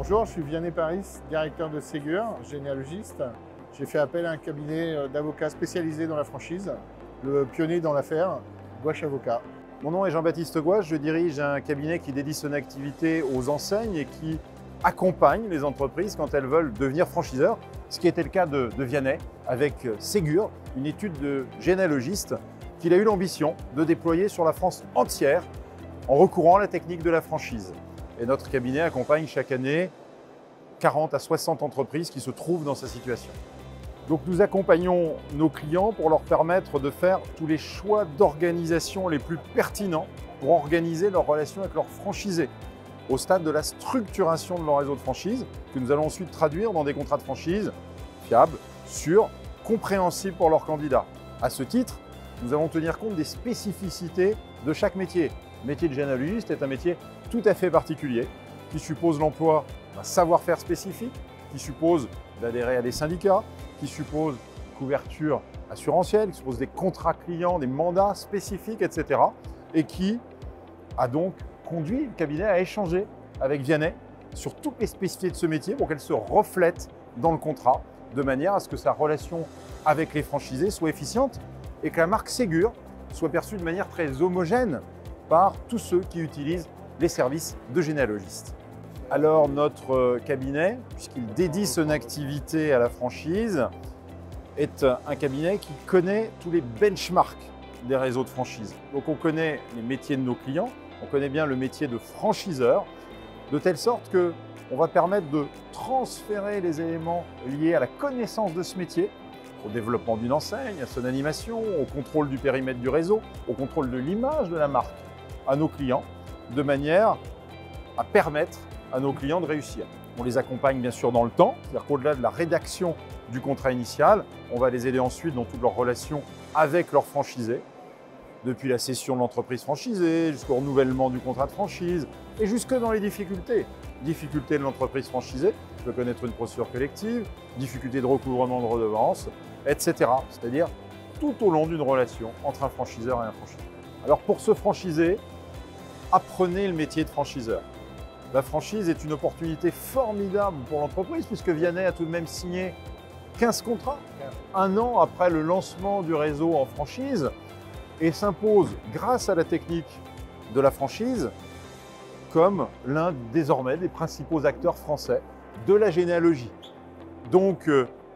Bonjour, je suis Vianney Paris, directeur de Ségur, généalogiste. J'ai fait appel à un cabinet d'avocats spécialisé dans la franchise, le pionnier dans l'affaire, Gouache Avocat. Mon nom est Jean-Baptiste Gouache, je dirige un cabinet qui dédie son activité aux enseignes et qui accompagne les entreprises quand elles veulent devenir franchiseurs, ce qui était le cas de Vianney avec Ségur, une étude de généalogiste qu'il a eu l'ambition de déployer sur la France entière en recourant à la technique de la franchise. Et notre cabinet accompagne chaque année 40 à 60 entreprises qui se trouvent dans sa situation. Donc nous accompagnons nos clients pour leur permettre de faire tous les choix d'organisation les plus pertinents pour organiser leur relation avec leurs franchisés au stade de la structuration de leur réseau de franchise que nous allons ensuite traduire dans des contrats de franchise fiables, sûrs, compréhensibles pour leurs candidats. À ce titre, nous allons tenir compte des spécificités de chaque métier. Le métier de généalogiste est un métier tout à fait particulier qui suppose l'emploi d'un savoir-faire spécifique, qui suppose d'adhérer à des syndicats, qui suppose une couverture assurantielle, qui suppose des contrats clients, des mandats spécifiques, etc. et qui a donc conduit le cabinet à échanger avec Vianney sur toutes les spécificités de ce métier pour qu'elles se reflètent dans le contrat, de manière à ce que sa relation avec les franchisés soit efficiente et que la marque Ségur soit perçue de manière très homogène par tous ceux qui utilisent les services de généalogistes. Alors notre cabinet, puisqu'il dédie son activité à la franchise, est un cabinet qui connaît tous les benchmarks des réseaux de franchise. Donc on connaît les métiers de nos clients, on connaît bien le métier de franchiseur, de telle sorte qu'on va permettre de transférer les éléments liés à la connaissance de ce métier, au développement d'une enseigne, à son animation, au contrôle du périmètre du réseau, au contrôle de l'image de la marque à nos clients, de manière à permettre à nos clients de réussir. On les accompagne bien sûr dans le temps, c'est-à-dire qu'au-delà de la rédaction du contrat initial, on va les aider ensuite dans toutes leurs relations avec leurs franchisés, depuis la cession de l'entreprise franchisée, jusqu'au renouvellement du contrat de franchise, et jusque dans les difficultés. Difficultés de l'entreprise franchisée, qui peut connaître une procédure collective, difficultés de recouvrement de redevances, etc. C'est-à-dire tout au long d'une relation entre un franchiseur et un franchisé. Alors pour se franchiser, apprenez le métier de franchiseur. La franchise est une opportunité formidable pour l'entreprise puisque Vianney a tout de même signé 15 contrats, un an après le lancement du réseau en franchise, et s'impose, grâce à la technique de la franchise, comme l'un désormais des principaux acteurs français de la généalogie. Donc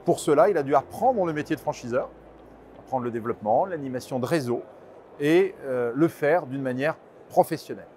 pour cela, il a dû apprendre le métier de franchiseur, apprendre le développement, l'animation de réseau et le faire d'une manière professionnelle.